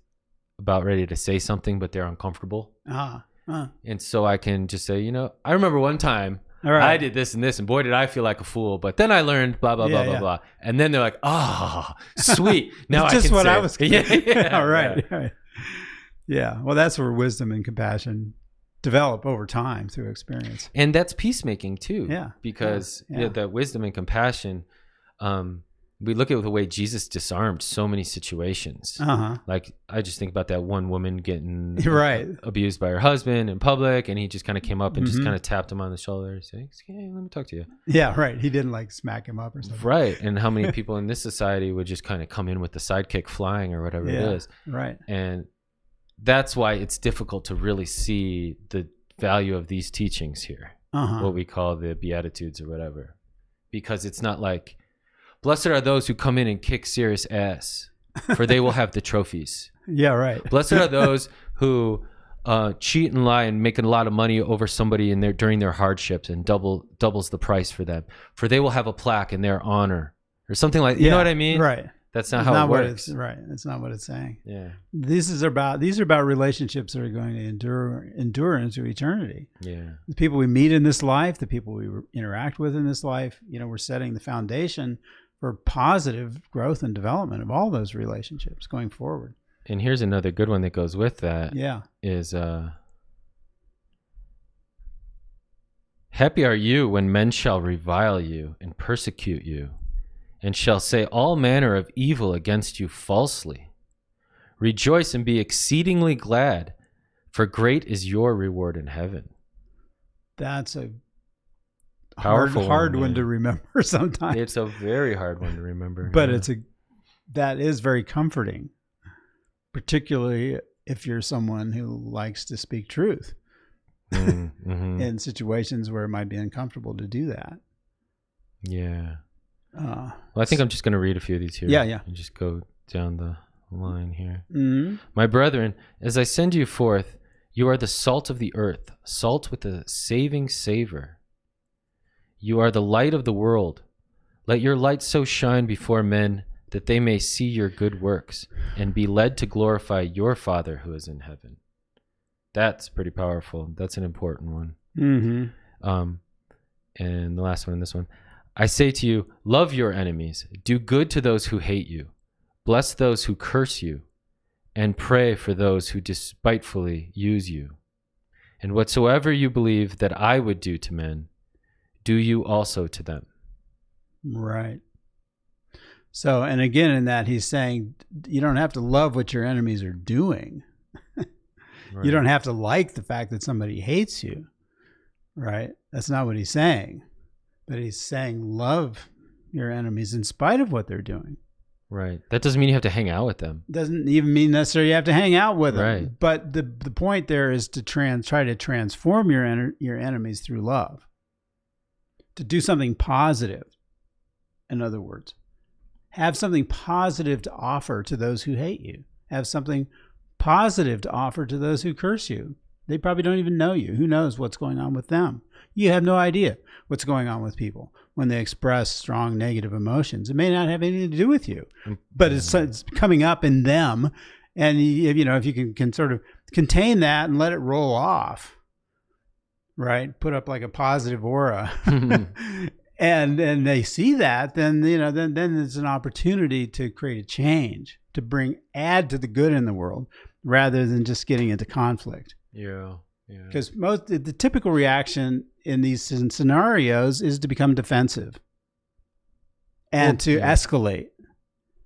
about ready to say something, but they're uncomfortable. And so I can just say, I remember one time I did this and this, and boy, did I feel like a fool. But then I learned blah, blah, blah, blah, blah. And then they're like, sweet. Now it's just what I was. Right. Yeah. Well, that's where wisdom and compassion develop over time through experience. And that's peacemaking too. Yeah. Because that wisdom and compassion, we look at the way Jesus disarmed so many situations. I just think about that one woman getting abused by her husband in public, and he just kind of came up and just kind of tapped him on the shoulder and said, "Hey, let me talk to you." Yeah, right. He didn't smack him up or something. Right. And how many people in this society would just kind of come in with the sidekick flying or whatever it is. Right. And that's why it's difficult to really see the value of these teachings here, Uh-huh. what we call the Beatitudes or whatever, because it's not like, blessed are those who come in and kick serious ass, for they will have the trophies. Yeah, right. Blessed are those who cheat and lie and make a lot of money over somebody during their hardships and doubles the price for them, for they will have a plaque in their honor or something like. You know what I mean? Right. That's not how it works. Right. That's not what it's saying. Yeah. These are about relationships that are going to endure into eternity. Yeah. The people we meet in this life, the people we interact with in this life, we're setting the foundation for positive growth and development of all those relationships going forward. And here's another good one that goes with that. Yeah. Is happy are you when men shall revile you and persecute you, and shall say all manner of evil against you falsely. Rejoice and be exceedingly glad, for great is your reward in heaven. That's a Powerful hard one to remember sometimes. It's a very hard one to remember. But that is very comforting, particularly if you're someone who likes to speak truth mm-hmm. in situations where it might be uncomfortable to do that. Yeah. Well, I think I'm just going to read a few of these here. Yeah. And just go down the line here. Mm-hmm. My brethren, as I send you forth, you are the salt of the earth, salt with a saving savor. You are the light of the world. Let your light so shine before men that they may see your good works and be led to glorify your Father who is in heaven. That's pretty powerful. That's an important one. Mm-hmm. And the last one in this one. I say to you, love your enemies, do good to those who hate you, bless those who curse you, and pray for those who despitefully use you. And whatsoever you believe that I would do to men, do you also to them. Right. So, and again, in that he's saying you don't have to love what your enemies are doing. Right. You don't have to like the fact that somebody hates you. Right. That's not what he's saying. But he's saying love your enemies in spite of what they're doing. Right. That doesn't mean you have to hang out with them. Doesn't even mean necessarily you have to hang out with them. Right. But the point there is to try to transform your enemies through love. To do something positive. In other words, have something positive to offer to those who hate you. Have something positive to offer to those who curse you. They probably don't even know you. Who knows what's going on with them? You have no idea what's going on with people when they express strong negative emotions. It may not have anything to do with you, but it's coming up in them. And if you can sort of contain that and let it roll off, right? Put up like a positive aura, and they see that, then there's an opportunity to create a change, to add to the good in the world, rather than just getting into conflict. Yeah. Because the typical reaction in these scenarios is to become defensive and to escalate.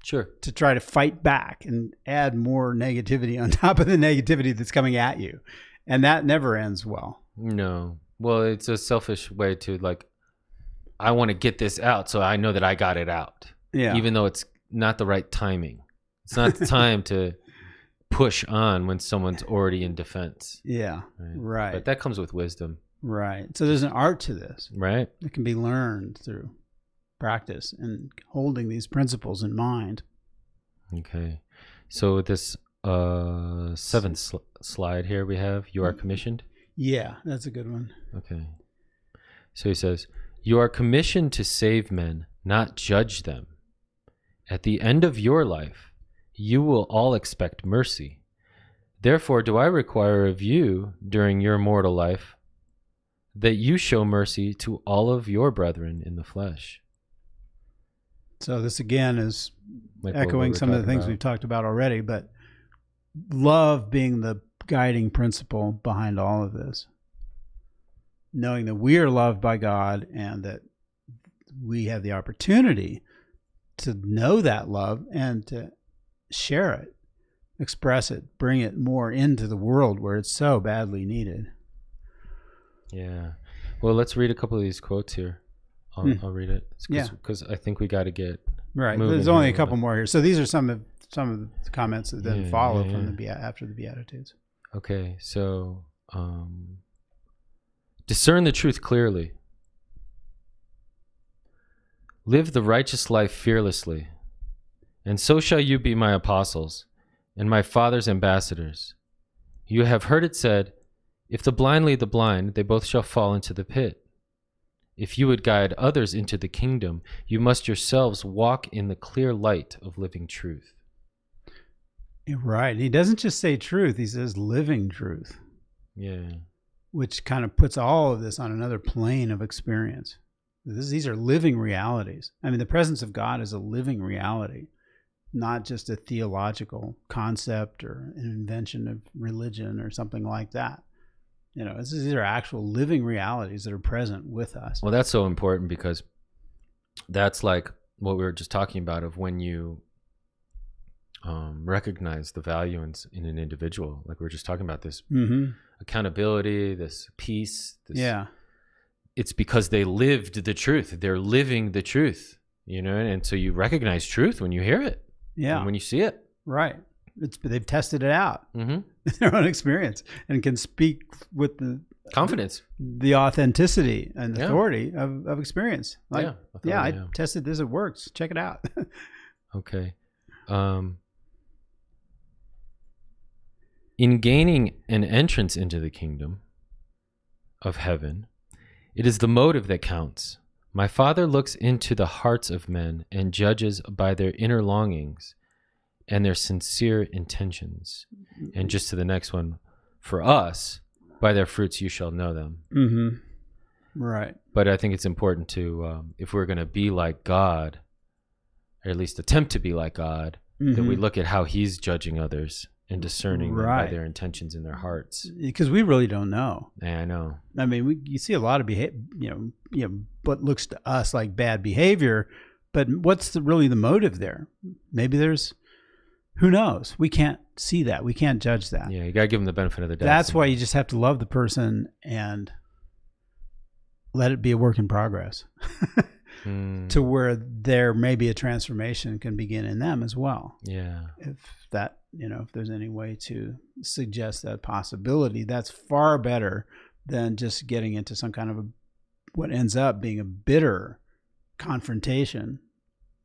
Sure. To try to fight back and add more negativity on top of the negativity that's coming at you. And that never ends well. No. Well, it's a selfish way to I want to get this out so I know that I got it out. Yeah. Even though it's not the right timing. It's not the time to push on when someone's already in defense. Yeah. Right. But that comes with wisdom. Right. So there's an art to this. Right. It can be learned through practice and holding these principles in mind. Okay. So this seventh slide here we have, you are commissioned. Yeah, that's a good one. Okay. So he says, you are commissioned to save men, not judge them. At the end of your life, you will all expect mercy. Therefore, do I require of you during your mortal life that you show mercy to all of your brethren in the flesh. So this again is Like echoing some of the things we've talked about already, but love being the guiding principle behind all of this. Knowing that we are loved by God and that we have the opportunity to know that love and to share it, express it, bring it more into the world where it's so badly needed. Yeah. Well, let's read a couple of these quotes here. I'll read it. Because I think we got to get moving. There's only a couple more here. So these are some of the comments that then follow from after the Beatitudes. Okay. So Discern the truth clearly. Live the righteous life fearlessly. And so shall you be my apostles and my Father's ambassadors. You have heard it said, if the blind lead the blind, they both shall fall into the pit. If you would guide others into the kingdom, you must yourselves walk in the clear light of living truth. Right. He doesn't just say truth, he says living truth. Yeah. Which kind of puts all of this on another plane of experience. These are living realities. I mean, the presence of God is a living reality, not just a theological concept or an invention of religion or something like that. You know, these are actual living realities that are present with us. Well, that's so important because that's like what we were just talking about of when you recognize the value in an individual. Like we were just talking about this accountability, this peace. This, it's because they lived the truth. They're living the truth, you know, and so you recognize truth when you hear it. Yeah. And when you see it. Right. They've tested it out in their own experience and can speak with the confidence, the authenticity and authority of experience. Like, I tested this, it works. Check it out. Okay. In gaining an entrance into the kingdom of heaven, it is the motive that counts. My Father looks into the hearts of men and judges by their inner longings and their sincere intentions. And just to the next one, for us, by their fruits you shall know them. Right. But I think it's important to, if we're going to be like God, or at least attempt to be like God, that we look at how he's judging others and discerning them by their intentions in their hearts. Because we really don't know. Yeah, I know. I mean, you see a lot of what looks to us like bad behavior, but what's really the motive there? Maybe there's, who knows? We can't see that. We can't judge that. Yeah, you got to give them the benefit of the doubt. That's why you just have to love the person and let it be a work in progress to where there may be a transformation can begin in them as well. Yeah. If there's any way to suggest that possibility, that's far better than just getting into some kind of what ends up being a bitter confrontation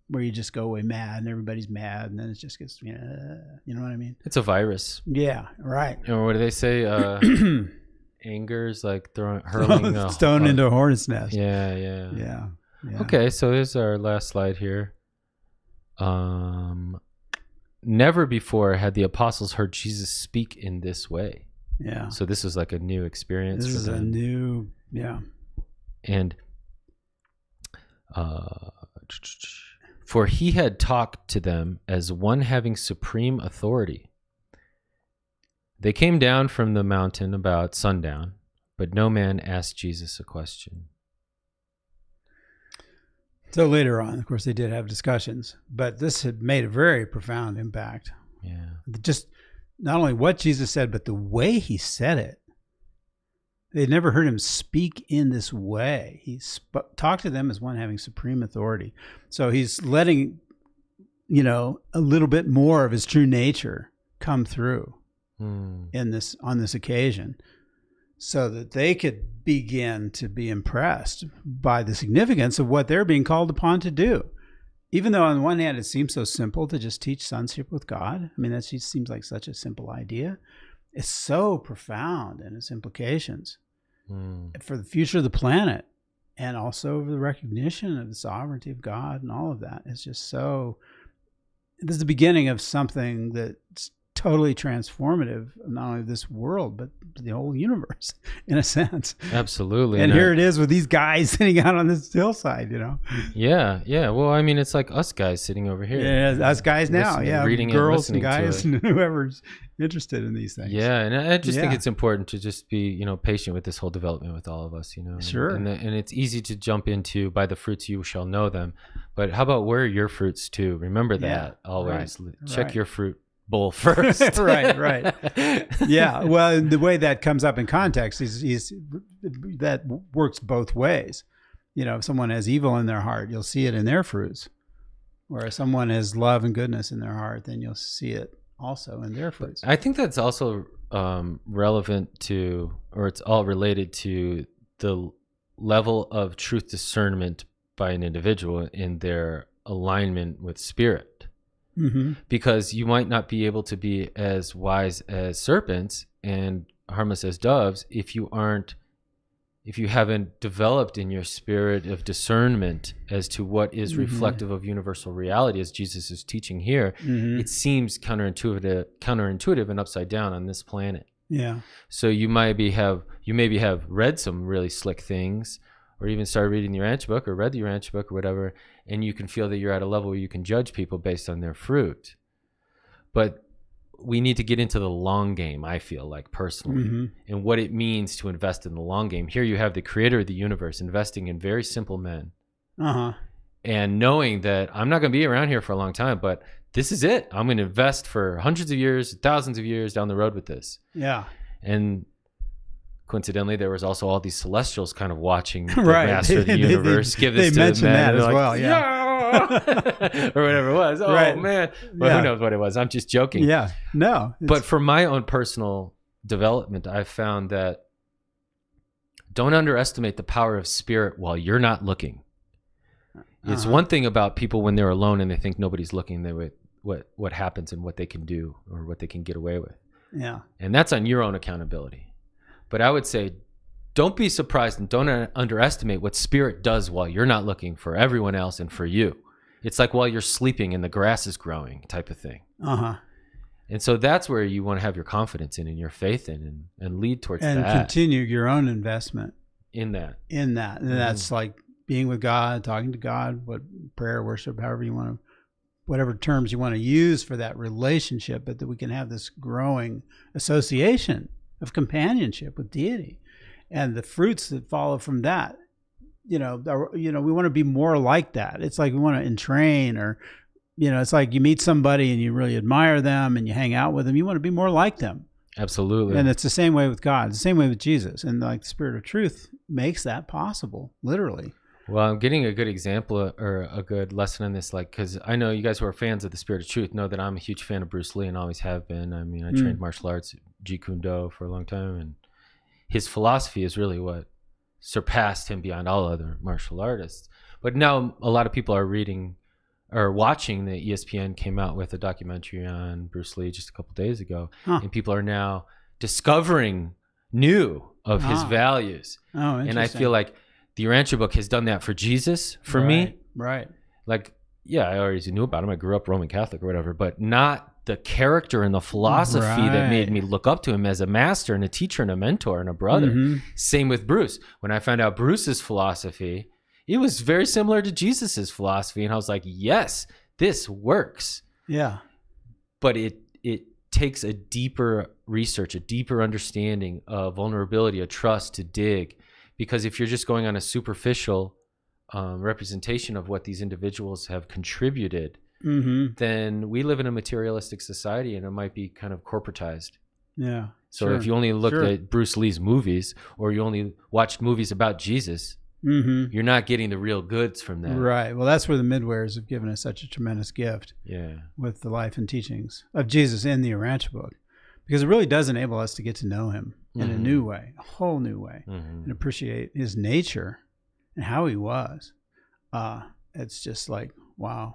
where you just go away mad and everybody's mad and then it just gets, you know what I mean? It's a virus. Yeah, right. Or what do they say? Anger is like hurling a stone into a hornet's nest. Yeah. Okay, so here's our last slide here. Never before had the apostles heard Jesus speak in this way. Yeah. So this was like a new experience. This is a new, And for he had talked to them as one having supreme authority. They came down from the mountain about sundown, but no man asked Jesus a question. So later on, of course, they did have discussions, but this had made a very profound impact. Yeah. Just not only what Jesus said, but the way he said it. They'd never heard him speak in this way. He talked to them as one having supreme authority. So he's letting, a little bit more of his true nature come through on this occasion, so that they could begin to be impressed by the significance of what they're being called upon to do. Even though on the one hand, it seems so simple to just teach sonship with God. I mean, that just seems like such a simple idea. It's so profound in its implications for the future of the planet and also the recognition of the sovereignty of God and all of that. It's just so, this is the beginning of something that's totally transformative, not only of this world, but the whole universe, in a sense. Absolutely. And here it is with these guys sitting out on this hillside, Yeah. Well, I mean, it's like us guys sitting over here. Yeah, us guys now. Reading girls and and guys and whoever's interested in these things. Yeah, and I just think it's important to just be, patient with this whole development with all of us, Sure. And it's easy to jump into by the fruits you shall know them. But how about where are your fruits too? Remember that always. Right. Check your fruit bowl first. right. Yeah. Well, the way that comes up in context is that works both ways. If someone has evil in their heart, you'll see it in their fruits. Or if someone has love and goodness in their heart, then you'll see it also in their fruits. I think that's also relevant to, or it's all related to the level of truth discernment by an individual in their alignment with spirit. Because you might not be able to be as wise as serpents and harmless as doves if you haven't developed in your spirit of discernment as to what is reflective of universal reality, as Jesus is teaching here. It seems counterintuitive and upside down on this planet. Yeah. So you maybe have read some really slick things, or even started reading the Urantia Book or read the Urantia Book or whatever, and you can feel that you're at a level where you can judge people based on their fruit. But we need to get into the long game, I feel like, personally, and what it means to invest in the long game. Here you have the creator of the universe investing in very simple men. And knowing that I'm not going to be around here for a long time, but this is it. I'm going to invest for hundreds of years, thousands of years down the road with this. Yeah. And coincidentally, there was also all these celestials kind of watching the Right. master of the universe give this to the men. They mentioned that and as they're well. like, Yeah. or whatever it was. Oh, Right. man. Well, Yeah. who knows what it was? I'm just joking. Yeah. No. But for my own personal development, I've found that don't underestimate the power of spirit while you're not looking. It's one thing about people when they're alone and they think nobody's looking, what happens and what they can do or what they can get away with. Yeah. And that's on your own accountability. But I would say, don't be surprised and don't underestimate what spirit does while you're not looking for everyone else and for you. It's like while you're sleeping and the grass is growing type of thing. And so that's where you want to have your confidence in and your faith in and lead towards that. And continue your own investment in that. And that's like being with God, talking to God, what prayer, worship, however you want to, whatever terms you want to use for that relationship, but that we can have this growing association of companionship with deity and the fruits that follow from that. We want to be more like that. It's like we want to entrain, or, it's like you meet somebody and you really admire them and you hang out with them. You want to be more like them. Absolutely. And it's the same way with God. It's the same way with Jesus. And like the Spirit of Truth makes that possible, literally. Well, I'm getting a good example or a good lesson in this, because I know you guys who are fans of the Spirit of Truth know that I'm a huge fan of Bruce Lee and always have been. I mean, I trained martial arts, Jeet Kune Do, for a long time, and his philosophy is really what surpassed him beyond all other martial artists. But now a lot of people are reading or watching. The ESPN came out with a documentary on Bruce Lee just a couple days ago, and people are now discovering new of his values. Oh, interesting. And I feel like the Urantia Book has done that for Jesus, for me. Right. Like, yeah, I already knew about him. I grew up Roman Catholic or whatever, but not the character and the philosophy that made me look up to him as a master and a teacher and a mentor and a brother. Same with Bruce. When I found out Bruce's philosophy, it was very similar to Jesus's philosophy. And I was like, yes, this works. Yeah. But it takes a deeper research, a deeper understanding of vulnerability, a trust to dig. Because if you're just going on a superficial representation of what these individuals have contributed, then we live in a materialistic society and it might be kind of corporatized. Yeah. So if you only looked at Bruce Lee's movies or you only watched movies about Jesus, you're not getting the real goods from that. Right. Well, that's where the midwares have given us such a tremendous gift. Yeah. With the life and teachings of Jesus in the Urantia Book. Because it really does enable us to get to know him in a new way, a whole new way, and appreciate his nature and how he was. It's just like, wow.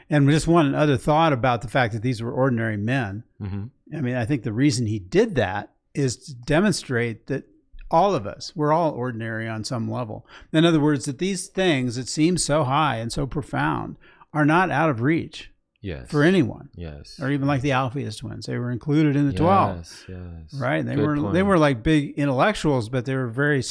And just one other thought about the fact that these were ordinary men. I mean, I think the reason he did that is to demonstrate that all of us, we're all ordinary on some level. In other words, that these things that seem so high and so profound are not out of reach. Yes. For anyone. Yes. Or even like the Alphaeus twins. They were included in the 12. Yes. Right? They were like big intellectuals, but they were very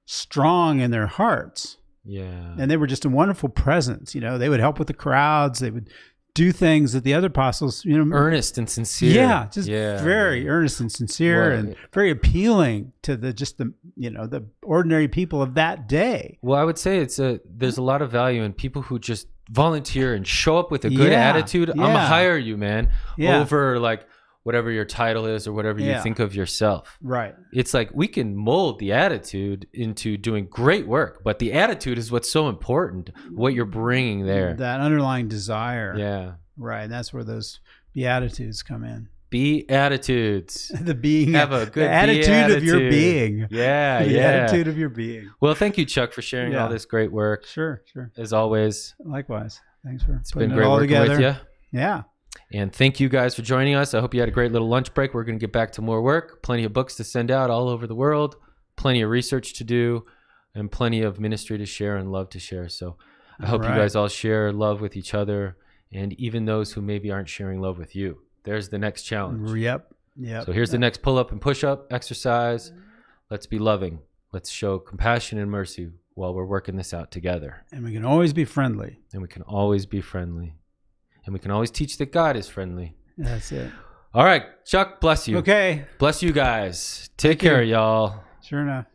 strong in their hearts. Yeah. And they were just a wonderful presence. They would help with the crowds. They would do things that the other apostles, earnest and sincere. Yeah, just very earnest and sincere, and very appealing to the ordinary people of that day. Well, I would say there's a lot of value in people who just volunteer and show up with a good attitude. I'm gonna hire you, man, over like whatever your title is or whatever you think of yourself. Right. It's like we can mold the attitude into doing great work, but the attitude is what's so important, what you're bringing there. That underlying desire. Yeah. Right. And that's where those Beatitudes come in. Beatitudes. The being, Have a good the attitude of your beatitude. being. Yeah, The yeah. attitude of your being. Well, thank you, Chuck, for sharing Yeah. all this great work. Sure, sure. As always, Likewise. Thanks for it's putting been it great all working together. with you. Yeah. And thank you guys for joining us. I hope you had a great little lunch break. We're going to get back to more work. Plenty of books to send out all over the world. Plenty of research to do. And plenty of ministry to share and love to share. So I hope you guys all share love with each other. And even those who maybe aren't sharing love with you. There's the next challenge. Yep. So here's the next pull-up and push-up exercise. Let's be loving. Let's show compassion and mercy while we're working this out together. And we can always be friendly. And we can always be friendly. And we can always teach that God is friendly. That's it. All right, Chuck, bless you. Okay. Bless you guys. Take care, y'all. Sure enough.